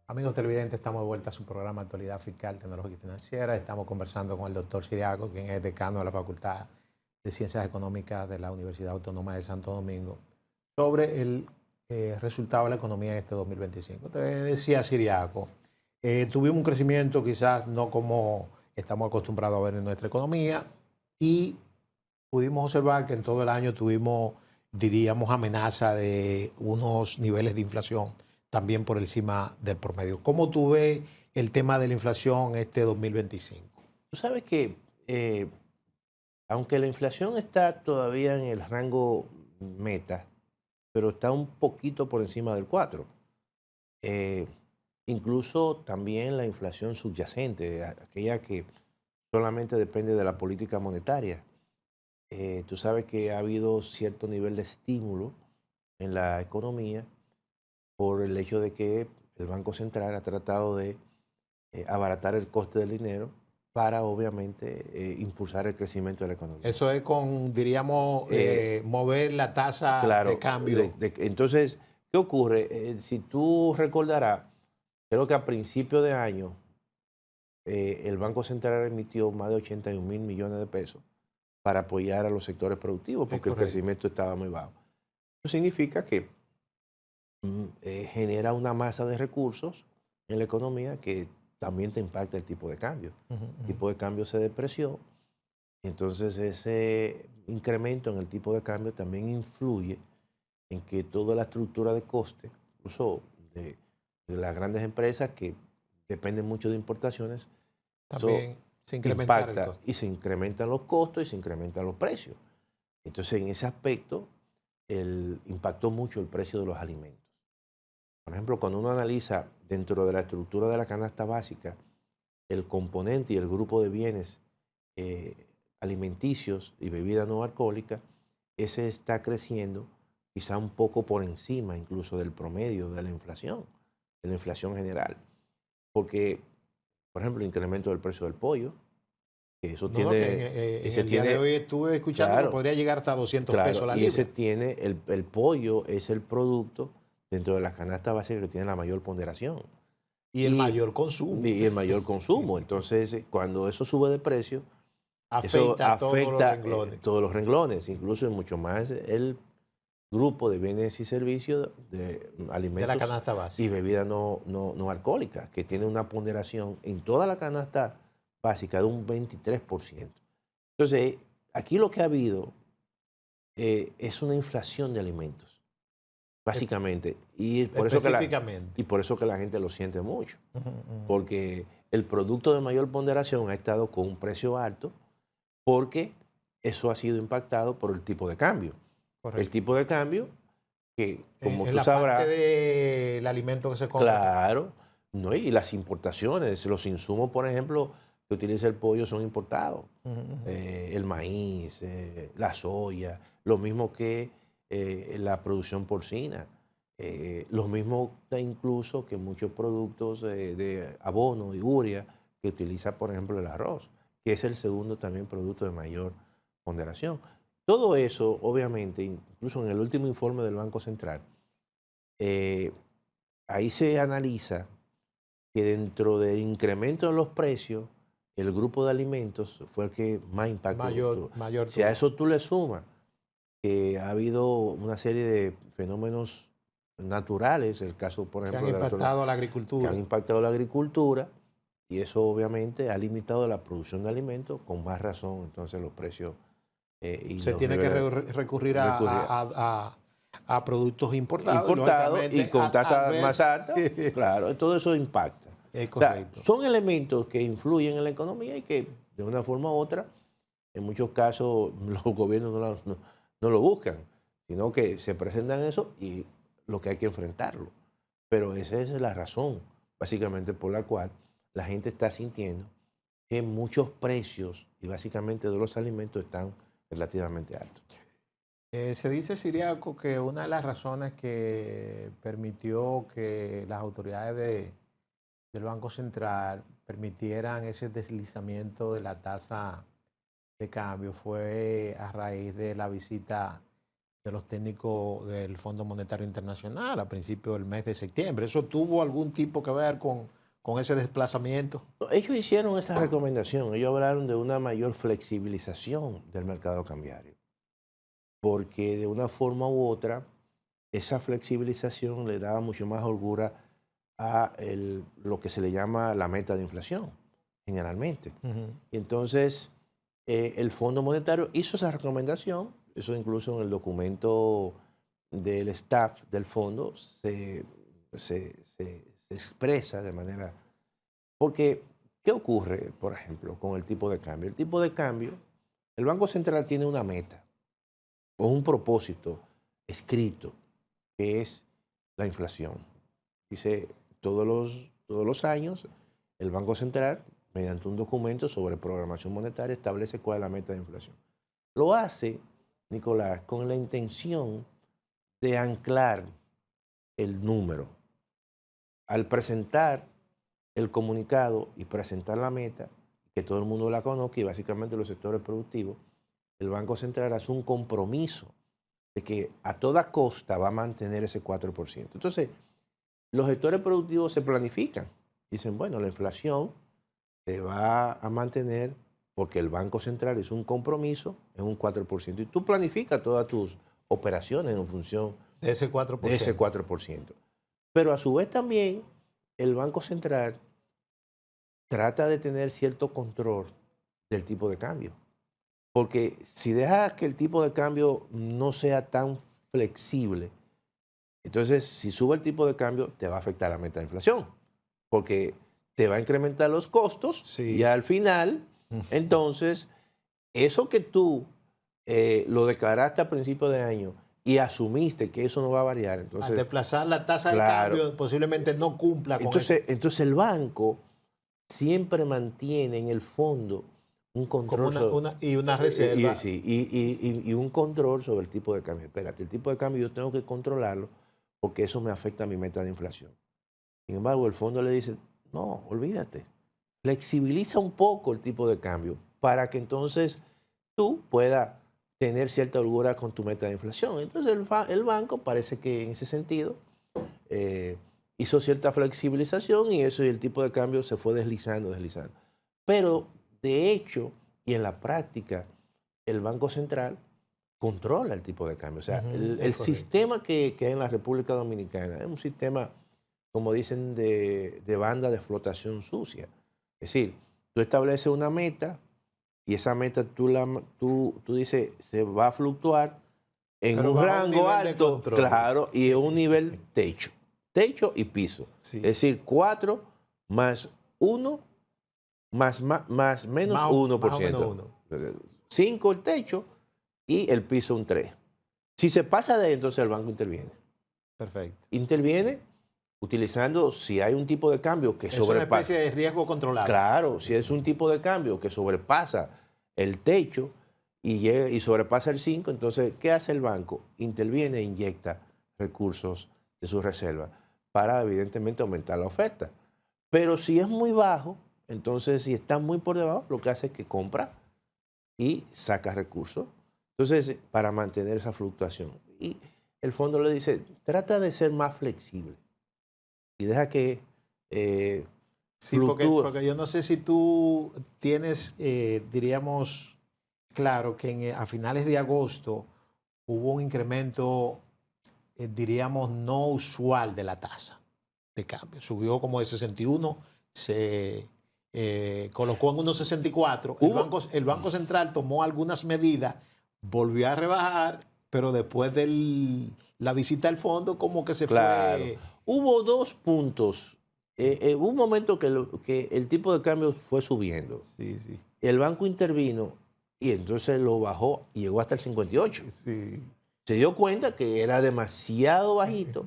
Amigos televidentes, estamos de vuelta a su programa Actualidad Fiscal, Tecnológica y Financiera. Estamos conversando con el doctor Siriaco, quien es decano de la Facultad de Ciencias Económicas de la Universidad Autónoma de Santo Domingo, sobre el resultado de la economía en este 2025. Te decía Siriaco, tuvimos un crecimiento quizás no como estamos acostumbrados a ver en nuestra economía y pudimos observar que en todo el año tuvimos, diríamos, amenaza de unos niveles de inflación también por encima del promedio. ¿Cómo tú ves el tema de la inflación este 2025? Tú sabes que, aunque la inflación está todavía en el rango meta, pero está un poquito por encima del 4. eh, Incluso también la inflación subyacente, aquella que solamente depende de la política monetaria. Tú sabes que ha habido cierto nivel de estímulo en la economía por el hecho de que el Banco Central ha tratado de abaratar el coste del dinero para, obviamente, impulsar el crecimiento de la economía. Eso es con, diríamos, Eh, mover la tasa de claro, cambio. entonces, ¿qué ocurre? Si tú recordarás, creo que a principio de año el Banco Central emitió más de 81.000 millones de pesos para apoyar a los sectores productivos Es porque el correcto. crecimiento estaba muy bajo. Eso significa que genera una masa de recursos en la economía que también te impacta el tipo de cambio. Ujú, El ujú. tipo de cambio se depreció, entonces ese incremento en el tipo de cambio también influye en que toda la estructura de coste, incluso de las grandes empresas que dependen mucho de importaciones, eso También se incrementar el impacta costo. y se incrementan los costos y se incrementan los precios. Entonces, en ese aspecto, impactó mucho el precio de los alimentos. Por ejemplo, cuando uno analiza dentro de la estructura de la canasta básica el componente y el grupo de bienes eh, alimenticios y bebidas no alcohólicas, ese está creciendo quizá un poco por encima incluso del promedio de la inflación general. Porque, por ejemplo, el incremento del precio del pollo, que eso No, no, que tiene, en ese el día de tiene, hoy estuve escuchando que claro, podría llegar hasta 200 pesos claro, la y ese libra. tiene, el pollo es el producto dentro de la canasta básica que tiene la mayor ponderación Y el y, mayor consumo. y el mayor consumo. Entonces, cuando eso sube de precio, eso Afecta a todos los afecta renglones todos los renglones, incluso mucho más el grupo de bienes y servicios de de la alimentos canasta y básica. bebidas no alcohólicas, que tiene una ponderación en toda la canasta básica de un 23%. Entonces, aquí lo que ha habido es una inflación de alimentos, básicamente, y Específicamente. por eso que la gente lo siente mucho, Ujú, ujú. porque el producto de mayor ponderación ha estado con un precio alto porque eso ha sido impactado por el tipo de cambio. El Correcto. tipo de cambio que, como En tú la parte sabrás, del alimento que se come. claro, ¿no? Y las importaciones, los insumos, por ejemplo, que utiliza el pollo son importados. Ujú, ujú. El maíz, la soya, lo mismo que la producción porcina. Lo mismo incluso que muchos productos de abono y urea que utiliza, por ejemplo, el arroz, que es el segundo también producto de mayor ponderación. Todo eso, obviamente, incluso en el último informe del Banco Central, eh, ahí se analiza que dentro del incremento en los precios, el grupo de alimentos fue el que más impacto tuvo. Mayor Si a tuvo. eso tú le sumas que ha habido una serie de fenómenos naturales, el caso, por Que han ejemplo, de la zona impactado a la que han agricultura. impactado la agricultura, y eso obviamente ha limitado la producción de alimentos, con más razón entonces los precios y Se los tiene que niveles recurrir recurrir a productos importados y importados y lógicamente con al tasas ver más altas, claro, todo eso impacta. es O sea, correcto. son elementos que influyen en la economía y que de una forma u otra, en muchos casos los gobiernos no lo buscan, sino que se presentan eso y lo que hay que enfrentarlo. Pero esa es la razón, básicamente, por la cual la gente está sintiendo que muchos precios y básicamente de los alimentos están relativamente altos. Se dice, Siriaco, que una de las razones que permitió que las autoridades del Banco Central permitieran ese deslizamiento de la tasa de cambio fue a raíz de la visita de los técnicos del Fondo Monetario Internacional a principios del mes de septiembre. ¿Eso tuvo algún tipo que ver con ese desplazamiento? Ellos hicieron esa recomendación, ellos hablaron de una mayor flexibilización del mercado cambiario, porque de una forma u otra, esa flexibilización le daba mucho más holgura a lo que se le llama la meta de inflación, generalmente. Y entonces, el Fondo Monetario hizo esa recomendación, eso incluso en el documento del staff del fondo se expresa de manera... Porque, ¿qué ocurre, por ejemplo, con el tipo de cambio? El tipo de cambio, el Banco Central tiene una meta o un propósito escrito, que es la inflación. Dice, todos los años, el Banco Central, mediante un documento sobre programación monetaria, establece cuál es la meta de inflación. Lo hace, Nicolás, con la intención de anclar el número. Al presentar el comunicado y presentar la meta, que todo el mundo la conozca y básicamente los sectores productivos, el Banco Central hace un compromiso de que a toda costa va a mantener ese 4%. Entonces, los sectores productivos se planifican. Dicen, bueno, la inflación se va a mantener porque el Banco Central hizo un compromiso en un 4%. Y tú planificas todas tus operaciones en función de ese 4%. De ese 4%. Pero a su vez también el Banco Central trata de tener cierto control del tipo de cambio. Porque si dejas que el tipo de cambio no sea tan flexible, entonces si sube el tipo de cambio te va a afectar la meta de inflación. Porque te va a incrementar los costos y al final, entonces, eso que tú lo declaraste a principio de año y asumiste que eso no va a variar. Entonces, al desplazar la tasa de cambio posiblemente no cumpla con eso. Entonces el banco siempre mantiene en el fondo un control y una reserva. Y un control sobre el tipo de cambio. Espérate, el tipo de cambio yo tengo que controlarlo porque eso me afecta a mi meta de inflación. Sin embargo, el fondo le dice, no, olvídate, flexibiliza un poco el tipo de cambio para que entonces tú puedas tener cierta holgura con tu meta de inflación. Entonces el banco parece que en ese sentido hizo cierta flexibilización y eso y el tipo de cambio se fue deslizando. Pero de hecho y en la práctica el Banco Central controla el tipo de cambio. O sea, el sistema que hay en la República Dominicana es un sistema, como dicen, de banda de flotación sucia. Es decir, tú estableces una meta y esa meta tú dices se va a fluctuar en un rango alto, claro, y en un nivel techo y piso. Sí. Es decir, 4 más 1 más menos 1%. 5 el techo y el piso un 3. Si se pasa de ahí, entonces el banco interviene. Perfecto. Interviene utilizando, si hay un tipo de cambio que sobrepasa... Es una especie de riesgo controlado. Claro, si es un tipo de cambio que sobrepasa el techo y sobrepasa el 5, entonces, ¿qué hace el banco? Interviene e inyecta recursos de su reserva para, evidentemente, aumentar la oferta. Pero si es muy bajo, entonces, si está muy por debajo, lo que hace es que compra y saca recursos. Entonces, para mantener esa fluctuación. Y el fondo le dice, trata de ser más flexible y deja que sí, porque yo no sé si tú tienes, diríamos, claro, que a finales de agosto hubo un incremento, diríamos, no usual de la tasa de cambio. Subió como de 61, se colocó en 1,64. El Banco Central tomó algunas medidas, volvió a rebajar, pero después de la visita al fondo como que se fue... Hubo 2 puntos. Hubo un momento que el tipo de cambio fue subiendo. Sí, sí. El banco intervino y entonces lo bajó y llegó hasta el 58. Sí. Se dio cuenta que era demasiado bajito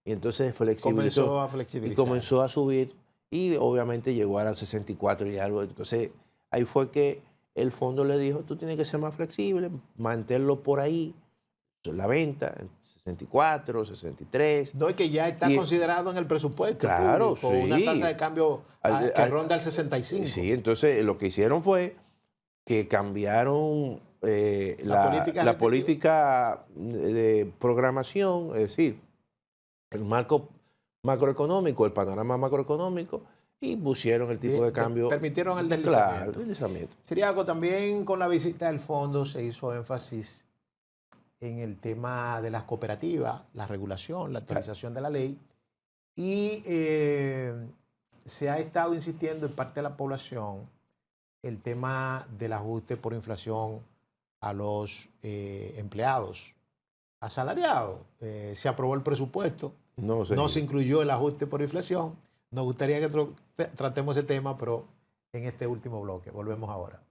y entonces comenzó a flexibilizar. Y comenzó a subir y obviamente llegó a los 64 y algo. Entonces ahí fue que el fondo le dijo, tú tienes que ser más flexible, mantenerlo por ahí, la venta, 64, 63. No, y que ya está considerado en el presupuesto. Claro, público, sí. Una tasa de cambio que ronda el 65. Sí, entonces lo que hicieron fue que cambiaron la política de programación, es decir, el marco macroeconómico, el panorama macroeconómico, y pusieron el tipo de cambio. Permitieron el deslizamiento. Claro, el deslizamiento. Siriaco, también con la visita del fondo se hizo énfasis en el tema de las cooperativas, la regulación, la actualización de la ley, y se ha estado insistiendo en parte de la población el tema del ajuste por inflación a los empleados asalariados. Se aprobó el presupuesto, no se incluyó el ajuste por inflación. Nos gustaría que tratemos ese tema, pero en este último bloque. Volvemos ahora.